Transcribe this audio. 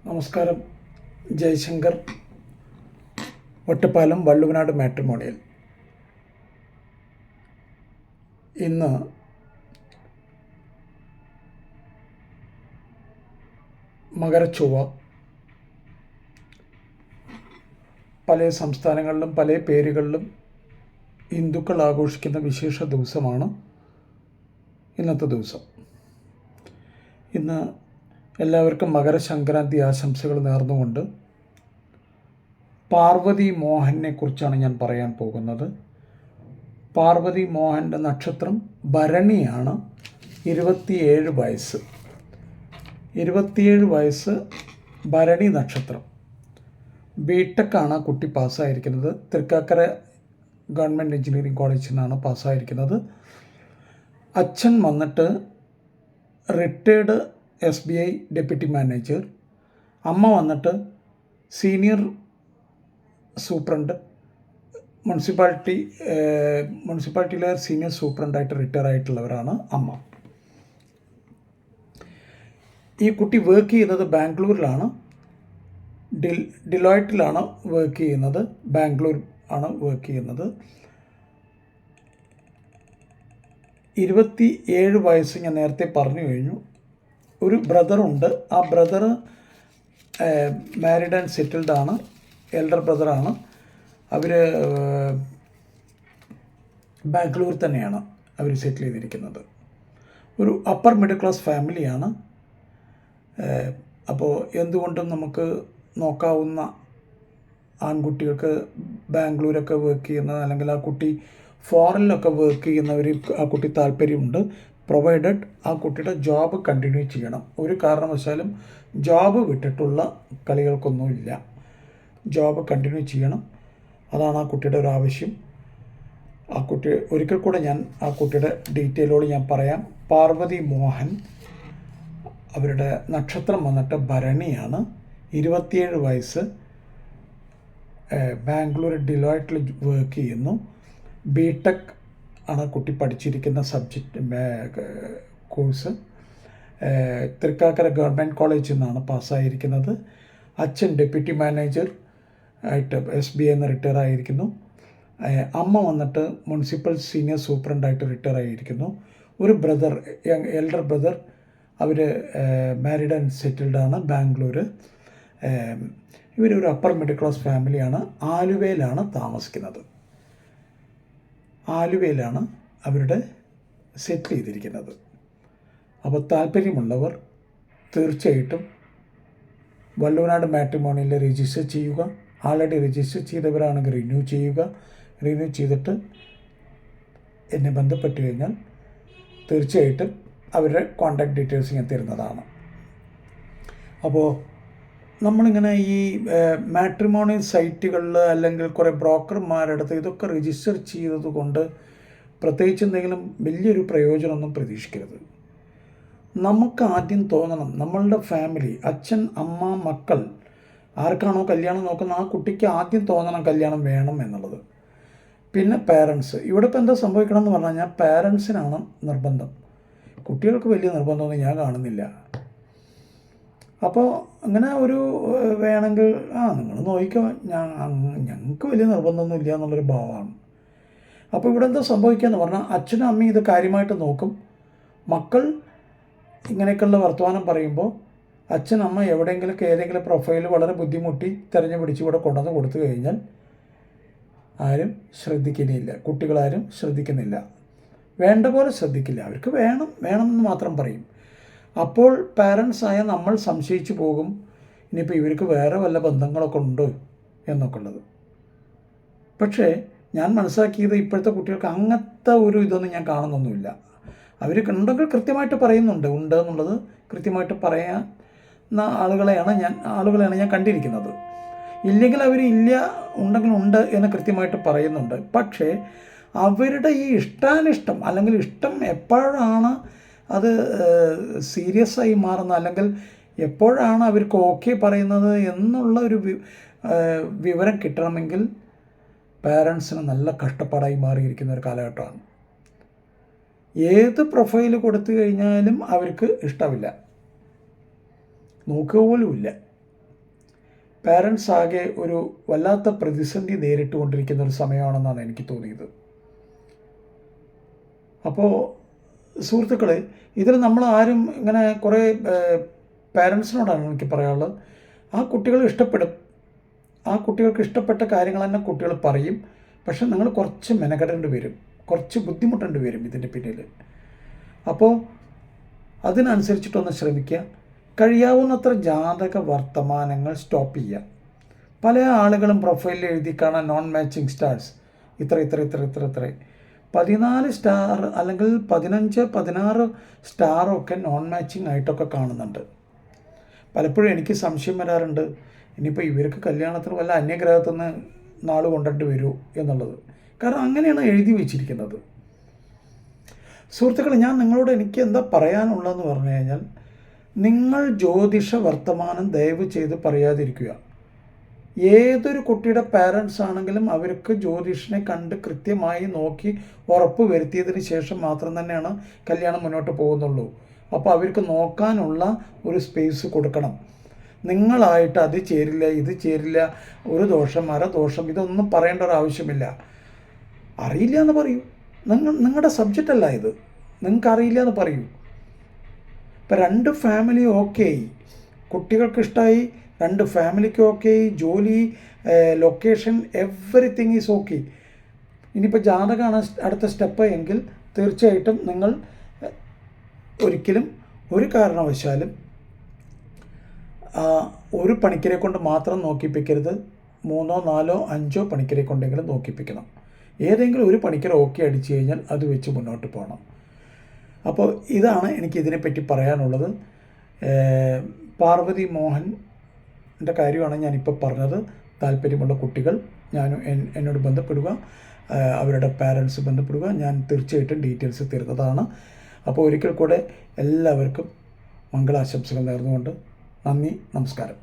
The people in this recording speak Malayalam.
നമസ്കാരം. ജയശങ്കർ, ഒറ്റപ്പാലം, വള്ളുവനാട് മാട്രിമോണിയൽ. ഇന്ന് മകരച്ചൊവ്വ. പല സംസ്ഥാനങ്ങളിലും പല പേരുകളിലും ഹിന്ദുക്കൾ ആഘോഷിക്കുന്ന വിശേഷ ദിവസമാണ് ഇന്നത്തെ ദിവസം. ഇന്ന് എല്ലാവർക്കും മകരസംക്രാന്തി ആശംസകൾ നേർന്നുകൊണ്ട് പാർവതി മോഹനെ കുറിച്ചാണ് ഞാൻ പറയാൻ പോകുന്നത്. പാർവതി മോഹൻ്റെ നക്ഷത്രം ഭരണിയാണ്. 27 വയസ്സ്. 27 വയസ്സ്, ഭരണി നക്ഷത്രം. ബിടെക്കാണ് കുട്ടി പാസ്സായിരിക്കുന്നത്. തൃക്കാക്കര ഗവൺമെൻറ് എഞ്ചിനീയറിംഗ് കോളേജിൽ നിന്നാണ് പാസ്സായിരിക്കുന്നത്. അച്ഛൻ വന്നിട്ട് റിട്ടയേർഡ് SBI ഡെപ്യൂട്ടി മാനേജർ. അമ്മ വന്നിട്ട് സീനിയർ സൂപ്രണ്ട്, മുനിസിപ്പാലിറ്റിയിലെ സീനിയർ സൂപ്രണ്ടായിട്ട് റിട്ടയർ ആയിട്ടുള്ളവരാണ് അമ്മ. ഈ കുട്ടി വർക്ക് ചെയ്യുന്നത് ബാംഗ്ലൂരിലാണ്. ഡിലോയിറ്റിലാണ് വർക്ക് ചെയ്യുന്നത്. ബാംഗ്ലൂർ ആണ് വർക്ക് ചെയ്യുന്നത്. 27 വയസ്സ് ഞാൻ നേരത്തെ പറഞ്ഞു കഴിഞ്ഞു. ഒരു ബ്രദറുണ്ട്. ആ ബ്രദർ മാരീഡ് ആൻഡ് സെറ്റിൽഡ് ആണ്. എൽഡർ ബ്രദറാണ്. അവർ ബാംഗ്ലൂർ തന്നെയാണ് അവർ സെറ്റിൽ ചെയ്തിരിക്കുന്നത്. ഒരു അപ്പർ മിഡിൽ ക്ലാസ് ഫാമിലിയാണ്. അപ്പോൾ എന്തുകൊണ്ടും നമുക്ക് നോക്കാവുന്ന ആൺകുട്ടികൾക്ക് ബാംഗ്ലൂരൊക്കെ വർക്ക് ചെയ്യുന്ന, അല്ലെങ്കിൽ ആ കുട്ടി ഫോറിനിലൊക്കെ വർക്ക് ചെയ്യുന്നവർ ആ കുട്ടി താല്പര്യമുണ്ട്. പ്രൊവൈഡഡ് ആ കുട്ടിയുടെ ജോബ് കണ്ടിന്യൂ ചെയ്യണം. ഒരു കാരണവശാലും ജോബ് വിട്ടിട്ടുള്ള കളികൾക്കൊന്നുമില്ല. ജോബ് കണ്ടിന്യൂ ചെയ്യണം. അതാണ് ആ കുട്ടിയുടെ ഒരു ആവശ്യം. ആ കുട്ടി ഒരിക്കൽ കൂടെ ഞാൻ ആ കുട്ടിയുടെ ഡീറ്റെയിലോട് ഞാൻ പറയാം. പാർവതി മോഹൻ, അവരുടെ നക്ഷത്രം വന്നിട്ട് ഭരണിയാണ്. 27 വയസ്സ്, ബാംഗ്ലൂർ ഡിലോയിറ്റിൽ വർക്ക് ചെയ്യുന്നു. ബിടെക് ആണ് കുട്ടി പഠിച്ചിരിക്കുന്ന കോഴ്സ്. തൃക്കാക്കര ഗവൺമെൻറ് കോളേജിൽ നിന്നാണ് പാസ്സായിരിക്കുന്നത്. അച്ഛൻ ഡെപ്യൂട്ടി മാനേജർ ആയിട്ട് SBI നിന്ന് റിട്ടയർ ആയിരിക്കുന്നു. അമ്മ വന്നിട്ട് മുനിസിപ്പൽ സീനിയർ സൂപ്രണ്ടായിട്ട് റിട്ടയർ ആയിരിക്കുന്നു. ഒരു ബ്രദർ, എൽഡർ ബ്രദർ, അവർ മാരീഡ് ആൻഡ് സെറ്റിൽഡ് ആണ്, ബാംഗ്ലൂർ. ഇവരൊരു അപ്പർ മിഡിൽ ക്ലാസ് ഫാമിലിയാണ്. ആലുവയിലാണ് താമസിക്കുന്നത്. ആലുവയിലാണ് അവരുടെ സെറ്റിൽ ചെയ്തിരിക്കുന്നത്. അപ്പോൾ താല്പര്യമുള്ളവർ തീർച്ചയായിട്ടും വള്ളുവനാട് മാട്രിമോണിയിൽ രജിസ്റ്റർ ചെയ്യുക. ആൾറെഡി രജിസ്റ്റർ ചെയ്തവരാണെങ്കിൽ റിന്യൂ ചെയ്യുക. റിന്യൂ ചെയ്തിട്ട് എന്നെ ബന്ധപ്പെട്ട് കഴിഞ്ഞാൽ തീർച്ചയായിട്ടും അവരുടെ കോൺടാക്ട് ഡീറ്റെയിൽസ് ഞാൻ തരുന്നതാണ്. അപ്പോൾ നമ്മളിങ്ങനെ ഈ മാട്രിമോണിയൽ സൈറ്റുകളിൽ അല്ലെങ്കിൽ കുറേ ബ്രോക്കർമാരുടെ അടുത്ത് ഇതൊക്കെ രജിസ്റ്റർ ചെയ്തത് കൊണ്ട് പ്രത്യേകിച്ച് എന്തെങ്കിലും വലിയൊരു പ്രയോജനമൊന്നും പ്രതീക്ഷിക്കരുത്. നമുക്ക് ആദ്യം തോന്നണം, നമ്മളുടെ ഫാമിലി, അച്ഛൻ, അമ്മ, മക്കൾ, ആർക്കാണോ കല്യാണം നോക്കുന്ന ആ കുട്ടിക്ക് ആദ്യം തോന്നണം കല്യാണം വേണം എന്നുള്ളത്. പിന്നെ പേരൻസ്. ഇവിടെ ഇപ്പോൾ എന്താ സംഭവിക്കണം എന്ന് പറഞ്ഞു കഴിഞ്ഞാൽ പേരൻസിനാണ് നിർബന്ധം. കുട്ടികൾക്ക് വലിയ നിർബന്ധമൊന്നും ഞാൻ കാണുന്നില്ല. അപ്പോൾ അങ്ങനെ ഒരു വേണമെങ്കിൽ നിങ്ങൾ നോക്കിക്കോ, ഞങ്ങൾക്ക് വലിയ നിർബന്ധമൊന്നും ഇല്ല എന്നുള്ളൊരു ഭാവമാണ്. അപ്പോൾ ഇവിടെ എന്താ സംഭവിക്കുക എന്ന് പറഞ്ഞാൽ അച്ഛനും അമ്മയും ഇത് കാര്യമായിട്ട് നോക്കും. മക്കൾ ഇങ്ങനെയൊക്കെയുള്ള വർത്തമാനം പറയുമ്പോൾ അച്ഛൻ, അമ്മ എവിടെയെങ്കിലും ഏതെങ്കിലും പ്രൊഫൈൽ വളരെ ബുദ്ധിമുട്ടി തിരഞ്ഞു പിടിച്ച് ഇവിടെ കൊണ്ടുവന്ന് കൊടുത്തു കഴിഞ്ഞാൽ ആരും ശ്രദ്ധിക്കുന്നില്ല. കുട്ടികളാരും ശ്രദ്ധിക്കുന്നില്ല, വേണ്ട പോലെ ശ്രദ്ധിക്കില്ല. അവർക്ക് വേണം എന്ന് മാത്രം പറയും. അപ്പോൾ പാരൻസായ നമ്മൾ സംശയിച്ചു പോകും, ഇനിയിപ്പോൾ ഇവർക്ക് വേറെ വല്ല ബന്ധങ്ങളൊക്കെ ഉണ്ടോ എന്നൊക്കെ ഉള്ളത്. പക്ഷേ ഞാൻ മനസ്സിലാക്കിയത് ഇപ്പോഴത്തെ കുട്ടികൾക്ക് അങ്ങനത്തെ ഒരു ഇതൊന്നും ഞാൻ കാണുന്നൊന്നുമില്ല. അവർ ഉണ്ടെങ്കിൽ കൃത്യമായിട്ട് പറയുന്നുണ്ട്. ഉണ്ട് എന്നുള്ളത് കൃത്യമായിട്ട് പറയുന്ന ആളുകളെയാണ് ഞാൻ കണ്ടിരിക്കുന്നത്. ഇല്ലെങ്കിൽ അവർ ഇല്ല, ഉണ്ടെങ്കിൽ ഉണ്ട് എന്ന് കൃത്യമായിട്ട് പറയുന്നുണ്ട്. പക്ഷേ അവരുടെ ഈ ഇഷ്ടാനിഷ്ടം, അല്ലെങ്കിൽ ഇഷ്ടം എപ്പോഴാണ് അത് സീരിയസ് ആയി മാറുന്നത്, അല്ലെങ്കിൽ എപ്പോഴാണ് അവർക്ക് ഓക്കെ പറയുന്നത് എന്നുള്ള ഒരു വിവരം കിട്ടണമെങ്കിൽ പാരൻസിന് നല്ല കഷ്ടപ്പാടായി മാറിയിരിക്കുന്ന ഒരു കാലഘട്ടമാണ്. ഏത് പ്രൊഫൈൽ കൊടുത്തു കഴിഞ്ഞാലും അവർക്ക് ഇഷ്ടമില്ല, നോക്കുക പോലുമില്ല. പാരൻസ് ആകെ ഒരു വല്ലാത്ത പ്രതിസന്ധി നേരിട്ടുകൊണ്ടിരിക്കുന്ന ഒരു സമയമാണെന്നാണ് എനിക്ക് തോന്നിയത്. അപ്പോൾ സുഹൃത്തുക്കളെ, ഇതിൽ നമ്മൾ ആരും ഇങ്ങനെ കുറേ പാരൻസിനോടാണ് എനിക്ക് പറയാനുള്ളത്, ആ കുട്ടികൾ ഇഷ്ടപ്പെടും, ആ കുട്ടികൾക്ക് ഇഷ്ടപ്പെട്ട കാര്യങ്ങൾ തന്നെ കുട്ടികൾ പറയും. പക്ഷെ നിങ്ങൾ കുറച്ച് മെനക്കെടേണ്ടി വരും, കുറച്ച് ബുദ്ധിമുട്ടേണ്ടി വരും ഇതിൻ്റെ പിന്നിൽ. അപ്പോൾ അതിനനുസരിച്ചിട്ടൊന്ന് ശ്രമിക്കുക. കഴിയാവുന്നത്ര ജാതക വർത്തമാനങ്ങൾ സ്റ്റോപ്പ് ചെയ്യുക. പല ആളുകളും പ്രൊഫൈലിൽ എഴുതി കാണാൻ നോൺ മാച്ചിങ് സ്റ്റാർസ് ഇത്ര 14 സ്റ്റാർ അല്ലെങ്കിൽ 15, 16 സ്റ്റാറൊക്കെ നോൺ മാച്ചിങ് ആയിട്ടൊക്കെ കാണുന്നുണ്ട്. പലപ്പോഴും എനിക്ക് സംശയം വരാറുണ്ട്, ഇനിയിപ്പോൾ ഇവർക്ക് കല്യാണത്തിന് വല്ല അന്യഗ്രഹത്തിൽ നിന്ന് നാൾ കൊണ്ടിട്ട് വരൂ എന്നുള്ളത്. കാരണം അങ്ങനെയാണ് എഴുതി വച്ചിരിക്കുന്നത്. സുഹൃത്തുക്കളെ, ഞാൻ നിങ്ങളോട് എനിക്ക് എന്താ പറയാനുള്ളതെന്ന് പറഞ്ഞു കഴിഞ്ഞാൽ, നിങ്ങൾ ജ്യോതിഷ വർത്തമാനം ദയവ് ചെയ്ത് പറയാതിരിക്കുക. ഏതൊരു കുട്ടിയുടെ പാരൻസ് ആണെങ്കിലും അവർക്ക് ജ്യോതിഷനെ കണ്ട് കൃത്യമായി നോക്കി ഉറപ്പ് വരുത്തിയതിന് ശേഷം മാത്രം തന്നെയാണ് കല്യാണം മുന്നോട്ട് പോകുന്നുള്ളൂ. അപ്പോൾ അവർക്ക് നോക്കാനുള്ള ഒരു സ്പേസ് കൊടുക്കണം. നിങ്ങളായിട്ട് അത് ചേരില്ല, ഇത് ചേരില്ല, ഒരു ദോഷം അരദോഷം ഇതൊന്നും പറയേണ്ട ഒരു ആവശ്യമില്ല. അറിയില്ല എന്ന് പറയൂ. നിങ്ങളുടെ സബ്ജക്റ്റ് അല്ല ഇത്, നിങ്ങൾക്ക് അറിയില്ല എന്ന് പറയൂ. ഇപ്പം 2 ഫാമിലി ഓക്കെ ആയി, കുട്ടികൾക്ക് ഇഷ്ടമായി, 2 ഫാമിലിക്ക് ഓക്കെ ആയി, ജോലി, ലൊക്കേഷൻ, എവറിത്തിങ് ഈസ് ഓക്കെ. ഇനിയിപ്പോൾ ജാതകമാണ് അടുത്ത സ്റ്റെപ്പ് എങ്കിൽ തീർച്ചയായിട്ടും നിങ്ങൾ ഒരിക്കലും ഒരു കാരണവശാലും ഒരു പണിക്കരെ കൊണ്ട് മാത്രം നോക്കിപ്പിക്കരുത്. 3, 4, 5 പണിക്കരെ കൊണ്ടെങ്കിലും നോക്കിപ്പിക്കണം. ഏതെങ്കിലും ഒരു പണിക്കർ ഓക്കെ അടിച്ചു കഴിഞ്ഞാൽ അത് വെച്ച് മുന്നോട്ട് പോകണം. അപ്പോൾ ഇതാണ് എനിക്കിതിനെപ്പറ്റി പറയാനുള്ളത്. പാർവതി മോഹൻ്റെ കാര്യമാണ് ഞാനിപ്പോൾ പറഞ്ഞത്. താല്പര്യമുള്ള കുട്ടികൾ എന്നോട് ബന്ധപ്പെടുക, അവരുടെ പാരൻസ് ബന്ധപ്പെടുക. ഞാൻ തീർച്ചയായിട്ടും ഡീറ്റെയിൽസ് തരുന്നതാണ്. അപ്പോൾ ഒരിക്കൽ കൂടെ എല്ലാവർക്കും മംഗളാശംസകൾ നേർന്നുകൊണ്ട് നന്ദി, നമസ്കാരം.